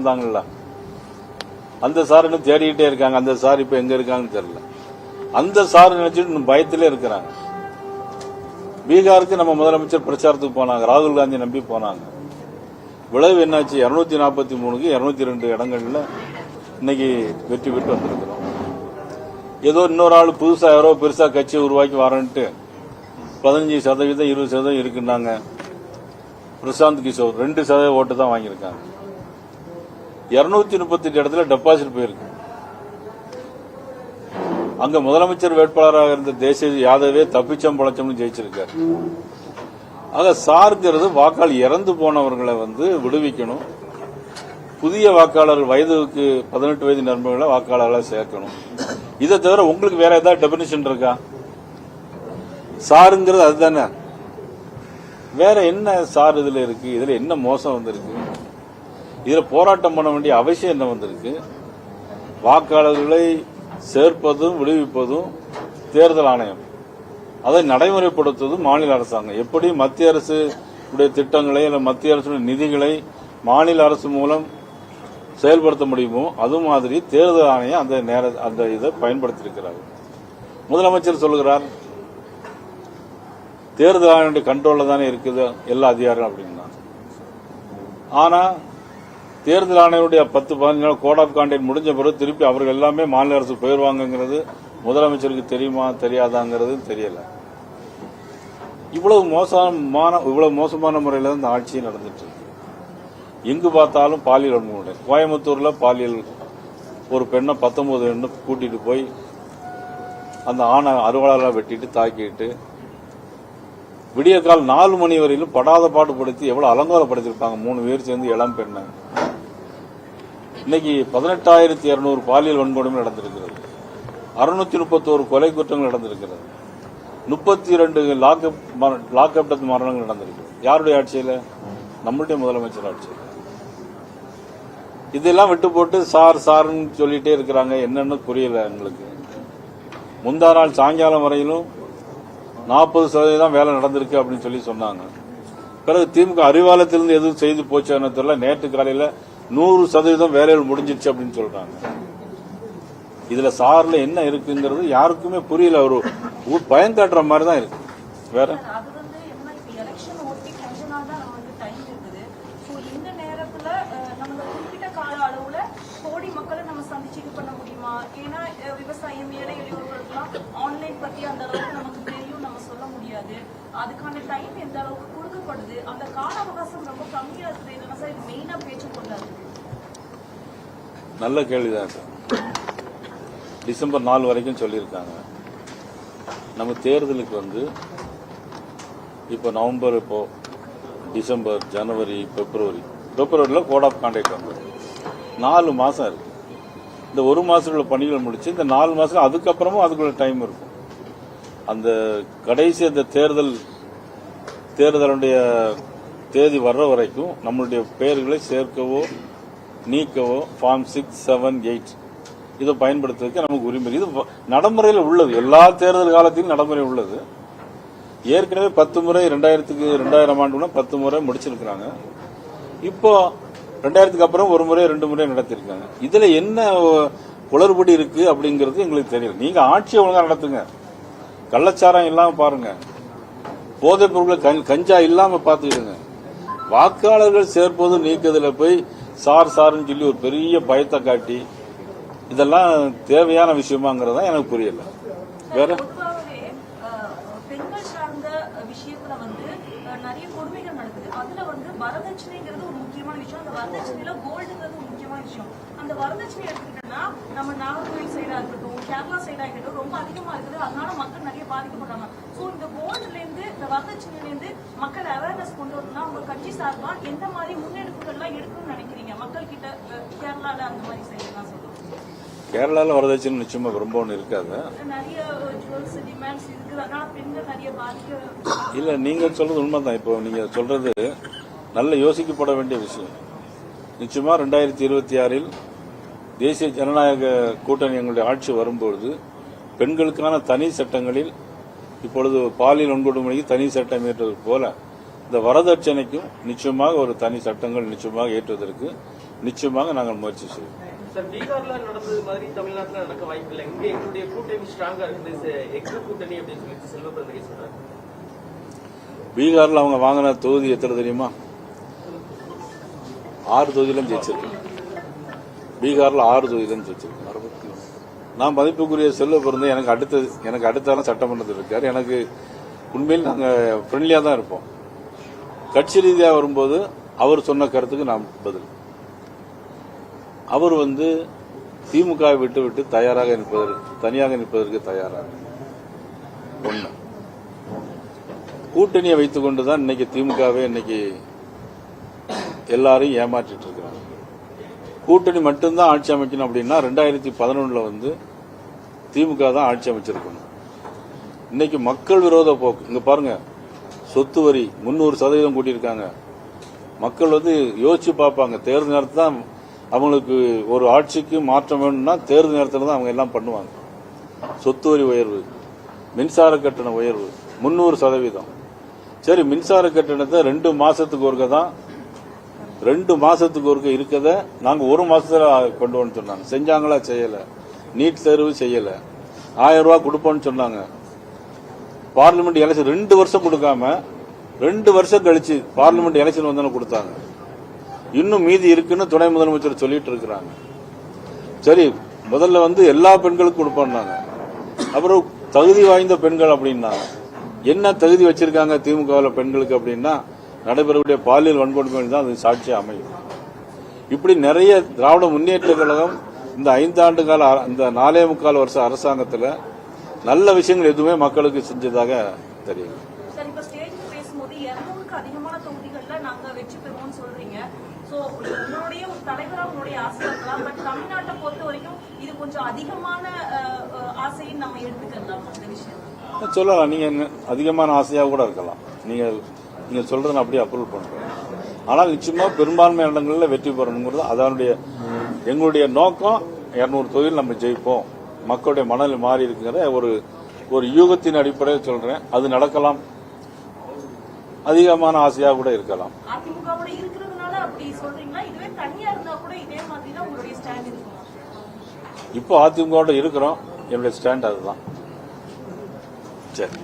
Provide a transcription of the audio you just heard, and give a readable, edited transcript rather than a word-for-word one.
வந்தாங்கல்ல, அந்த சார் இன்னும் தேடிக்கிட்டே இருக்காங்க. அந்த சார் இப்ப எங்க இருக்காங்கன்னு தெரியல. அந்த சார் நினைச்சிட்டு பயத்திலே இருக்கிறாங்க. பீகாருக்கு நம்ம முதலமைச்சர் பிரச்சாரத்துக்கு போனாங்க, ராகுல் காந்தி நம்பி போனாங்க. விளைவு என்னாச்சு? 243க்கு 202 இடங்கள்ல இன்னைக்கு வெற்றி பெற்று வந்திருக்கிறோம். ஏதோ இன்னொரு ஆள் புதுசா யாரோ பெருசா கட்சியை உருவாக்கி வரன்ட்டு 15% 20% இருக்குன்னாங்க. பிரசாந்த் கிஷோர் 2% ஓட்டு தான் வாங்கியிருக்காங்க. 238 இடத்துல டெபாசிட் போயிருக்கு. அங்க முதலமைச்சர் வேட்பாளராக இருந்த தேசிய யாதவே தப்பிச்சம் பழச்சம்னு ஜெயிச்சிருக்காரு. ஆக சார்ங்கிறது வாக்காளர் இறந்து போனவர்களை விடுவிக்கணும். புதிய வாக்காளர்கள் வயதுக்கு 18 வயது நிரம்பிகளை வாக்காளர்களை சேர்க்கணும். இதை தவிர உங்களுக்கு வேற ஏதாவது டெபினிஷன் இருக்கா? சாருங்கிறது அதுதானே. வேற என்ன சார் இதுல இருக்கு? இதுல என்ன மோசம் வந்திருக்கு? இதுல போராட்டம் பண்ண வேண்டிய அவசியம் என்ன வந்திருக்கு? வாக்காளர்களை சேர்ப்பதும் விடுவிப்பதும் தேர்தல் ஆணையம், அதை நடைமுறைப்படுத்துவதும் மாநில அரசாங்கம். எப்படி மத்திய அரசு திட்டங்களை அல்ல மத்திய அரசு நிதிகளை மாநில அரசு மூலம் செயல்படுத்த முடியுமோ அது மாதிரி தேர்தல் ஆணையம் அந்த இதை பயன்படுத்தியிருக்கிறார். முதலமைச்சர் சொல்லுகிறார் தேர்தல் ஆணைய கண்ட்ரோல்ல தானே இருக்குது எல்லா அதிகாரம் அப்படின்னா. ஆனா தேர்தல் ஆணையருடைய 10-15 நாள் கோட் ஆஃப் கான்டக்ட் முடிஞ்ச பிறகு திருப்பி அவர்கள் எல்லாமே மாநில அரசு போயிருவாங்கிறது முதலமைச்சருக்கு தெரியுமா தெரியாதாங்கிறது தெரியல. இவ்வளவு மோசமான முறையில் இந்த ஆட்சி நடந்துட்டு இருக்கு. எங்கு பார்த்தாலும் பாலியல் வன்முறை. கோயம்புத்தூர்ல பாலியல் ஒரு பெண்ணை 19 கூட்டிட்டு போய் அந்த ஆணை அறுவாளால வெட்டிட்டு தாக்கிட்டு விடிய கால் 4 மணி வரையிலும் படாத பாடுபடுத்தி எவ்வளவு அலங்கோலப்படுத்திருப்பாங்க 3 பேர் சேர்ந்து இளம் பெண்ணை. இன்னைக்கு 18,200 பாலியல் வன்கொடுமை நடந்திருக்கிறது. 631 கொலை குற்றங்கள் நடந்திருக்கிறது. 32 லாக்அப் டெத் மரணங்கள் நடந்திருக்கு. யாருடைய ஆட்சியில? நம்மளுடைய முதலமைச்சர் ஆட்சியில். இதெல்லாம் விட்டு போட்டு சார்னு சொல்லிட்டே இருக்கிறாங்க. என்னன்னு புரியல எங்களுக்கு. முந்தா நாள் சாயங்காலம் வரையிலும் 40% வேலை நடந்திருக்கு அப்படின்னு சொல்லி சொன்னாங்க. பிறகு திமுக அறிவாலயத்திலிருந்து எதுவும் செய்து போச்சான்னு தெரியல. நேற்று காலையில 100% வேலைகள் முடிஞ்சிருச்சு அப்படின்னு சொல்றாங்க. இதுல சார்ல என்ன இருக்குங்கிறது யாருக்குமே புரியல. ஒரு பயம் காட்டுற மாதிரி தான் இருக்கு. வேற விவசாயம் ஏழை எளியோர்களுக்கெல்லாம் ஆன்லைன் பத்தி அந்த அளவுக்கு நமக்கு தெரியும் நம்ம சொல்ல முடியாது. அதுக்கான டைம் எந்த அளவுக்கு கொடுக்கப்படுது, அந்த கால அவகாசம் ரொம்ப கம்மியா இருக்குது. என்னன்னா சார் இது மெயினா பேச்சு கொண்டாது. நல்ல கேள்விதான் சார். டிசம்பர் 4 வரைக்கும் சொல்லியிருக்காங்க. நம்ம தேர்தலுக்கு இப்போ நவம்பர், இப்போ டிசம்பர், ஜனவரி, பிப்ரவரியில கோட் ஆஃப் கான்டக்ட் 4 மாசம் இருக்கு. இந்த 1 மாசத்துல பணிகள் முடிச்சு இந்த 4 மாசம் அதுக்கப்புறமும் அதுக்குள்ள டைம் இருக்கும். அந்த கடைசி அந்த தேர்தலுடைய தேதி வர்ற வரைக்கும் நம்மளுடைய பெயர்களை சேர்க்கவோ நீக்கவோ ஃபார்ம் 6, 7, 8 இதை பயன்படுத்துவதற்கு நமக்கு உரிமை. இது நடைமுறையில் உள்ளது. எல்லா தேர்தல் காலத்திலும் நடைமுறை உள்ளது. ஏற்கனவே 10 முறை 2000 ஆண்டு 10 முறை முடிச்சிருக்கிறாங்க. இப்போ 2000க்கு அப்புறம் 1 முறை 2 முறை நடத்திருக்காங்க. இதுல என்ன குளறுபடி இருக்கு அப்படிங்கிறது எங்களுக்கு தெரியல. நீங்க ஆட்சியை ஒழுங்கா நடத்துங்க. கள்ளச்சாரம் இல்லாம பாருங்க. போதைப் பொருட்கள் கஞ்சா இல்லாம பாத்துக்கிடுங்க. வாக்காளர்கள் சேர்ப்பது நீக்குதுல போய் சார்னு சொல்லி ஒரு பெரிய பயத்தை காட்டி இதெல்லாம் தேவையான விஷயமாங்கிறதா எனக்கு புரியல. வேற பெண்கள் சார்ந்த விஷயத்துல நிறைய கொடுமைகள் நடக்குது. அதுல வரதட்சணைங்கிறது ஒரு முக்கியமான விஷயம். அந்த வரதட்சணையில கோல்டுங்கிறது ஒரு முக்கியமான விஷயம். அந்த வரதட்சணை எடுத்துக்கிட்டோம்னா நம்ம நாகர்கோவில் சைடா இருக்கட்டும், கேரளா சைடா இருக்கட்டும் ரொம்ப அதிகமா இருக்குது. அதனால மக்கள் நிறைய பாதிக்கப்படுறாங்க. சோ இந்த கோல்டுல இருந்து இந்த வரதட்சணையில இருந்து மக்கள் அவேர்னஸ் கொண்டு வரணும்னா உங்க கட்சி சார்பா எந்த மாதிரி முன்னெடுப்புகள்லாம் எடுக்கணும்னு நினைக்கிறீங்க? மக்கள் கிட்ட கேரளால அந்த மாதிரி சைடுலாம் சொல்லுங்க. கேரளால வரதட்சணை நிச்சயமா ரொம்ப ஒண்ணு இருக்காது. நிறைய ஜுவல்ஸ் டிமாண்ட்ஸ் இருக்குது. அதனால பெண்கள் நிறைய பாதிக்க இல்ல. நீங்க சொல்றது உண்மைதான். இப்போ நீங்க சொல்றது நல்ல யோசிக்கப்பட வேண்டிய விஷயம். நிச்சயமா 2026 தேசிய ஜனநாயக கூட்டணி எங்களுடைய ஆட்சி வரும்பொழுது பெண்களுக்கான தனி சட்டங்களில் இப்பொழுது பாலியல் வன்கொடுமைக்கு தனி சட்டம் ஏற்றுவது போல இந்த வரதட்சணைக்கும் நிச்சயமாக ஒரு தனி சட்டங்கள் நிச்சயமாக ஏற்றுவதற்கு நிச்சயமாக நாங்கள் முயற்சி செய்வோம். சார், பீகார்ல நடந்தது மாதிரி தமிழ்நாட்டில் நடக்க வாய்ப்பில்லை. இங்க எங்களுடைய கூட்டணி ஸ்ட்ராங்கா இருக்குது, எக்ஸு கூட்டணி அப்படின்னு சொல்லி செல்வ பிறந்தகை சொல்றாரு. பீகார்ல அவங்க வாங்கின தொகுதி எத்தனை தெரியுமா? 6 தொகுதியிலும் ஜெயிச்சிருக்காங்க. பீகார்ல 6 தொகுதியிலும் ஜெயிச்சிருக்காங்க. நான் மதிப்புக்குரிய செல்வ பிறந்த எனக்கு அடுத்தாலும் சட்டமன்றத்தில் இருக்காரு. எனக்கு உண்மையில் நாங்கள் ஃப்ரெண்ட்லியா தான் இருப்போம். கட்சி ரீதியாக வரும்போது அவர் சொன்ன கருத்துக்கு நான் பதில். அவர் திமுக விட்டு தனியாக நிற்பதற்கு தயாராக ஒண்ணு. கூட்டணியை வைத்துக் கொண்டுதான் இன்னைக்கு திமுகவே இன்னைக்கு எல்லாரையும் ஏமாற்றிட்டு இருக்கிறாங்க. கூட்டணி மட்டும்தான் ஆட்சி அமைக்கணும் அப்படின்னா 2011 திமுக தான் ஆட்சி அமைச்சிருக்கணும். இன்னைக்கு மக்கள் விரோத போக்கு இங்க பாருங்க. சொத்து வரி 300% கூட்டியிருக்காங்க. மக்கள் யோசிச்சு பார்ப்பாங்க. தேர்தல் நேரத்தில் தான் அவங்களுக்கு ஒரு ஆட்சிக்கு மாற்றம் வேணும்னா தேர்தல் நேரத்தில் தான் அவங்க எல்லாம் பண்ணுவாங்க. சொத்து வரி உயர்வு, மின்சார கட்டண உயர்வு 300%. சரி, மின்சார கட்டணத்தை 2 மாசத்துக்கு ஒருக்க தான் 2 மாசத்துக்கு ஒருக்க இருக்கத நாங்க 1 மாசத்துல கொண்டு வந்து சொன்னாங்க. செஞ்சாங்களா? செய்யல. நீட் தேர்வு செய்யல. 1000 ரூபாய் கொடுப்போம்னு சொன்னாங்க. பார்லிமெண்ட் எலெக்ஷன் 2 வருஷம் கொடுக்காம 2 வருஷம் கழிச்சு பார்லிமெண்ட் எலெக்ஷன் வந்தாலும் கொடுத்தாங்க. இன்னும் மீதி இருக்குன்னு துணை முதலமைச்சர் சொல்லிட்டு இருக்கிறாங்க. சரி, முதல்ல எல்லா பெண்களுக்கும் கொடுப்பாங்க. அப்புறம் தகுதி வாய்ந்த பெண்கள் அப்படின்னா என்ன தகுதி வச்சிருக்காங்க திமுகவில் பெண்களுக்கு அப்படின்னா நடைபெறக்கூடிய பாலியல் வன்கொடுமை தான் அது சாட்சியா அமையும். இப்படி நிறைய திராவிட முன்னேற்ற கழகம் இந்த 5 ஆண்டு கால இந்த 4.25 வருஷ அரசாங்கத்தில் நல்ல விஷயங்கள் எதுவுமே மக்களுக்கு செஞ்சதாக தெரியும். சார், இப்ப ஸ்டேஜ்ல பேசும்போது 200க்கு அதிகமான தொகுதிகள்ல நாங்க வெற்றி பெறுவோம்னு சொல்றீங்க. சோ உங்களுடைய ஒரு தலைவரா உங்களுடைய ஆசை இருக்கலாம். பட் தமிழ்நாட்டை பொறுத்த வரைக்கும் இது கொஞ்சம் அதிகமான ஆசைன்னு நம்ம எடுத்துக்கலாம். அந்த விஷயம் சொல்லலாம். நீங்க அதிகமான ஆசையாக கூட இருக்கலாம். நீங்க சொல்றதை நான் அப்படியே அப்ரூவல் பண்றேன். ஆனால் நிச்சயமா பெரும்பான்மை இடங்களில் வெற்றி பெறணுங்கிறது அதனுடைய எங்களுடைய நோக்கம். 200 தொகுதியில் நம்ம ஜெயிப்போம். மக்களுடைய மனநிலை மாறி இருக்குங்கிற ஒரு யூகத்தின் அடிப்படையில் சொல்றேன். அது நடக்கலாம். அதிகமான ஆசையாக கூட இருக்கலாம். அதிமுகவோட இருக்கிறதுனால அப்படி சொல்றீங்களா? இதுவே தனியா இருந்தா கூட இதே மாதிரி தான் உங்களுடைய ஸ்டாண்ட் இருக்குமா? இப்போ அதிமுகவோட இருக்கிறோம். என்னுடைய ஸ்டாண்ட் அதுதான். சரி.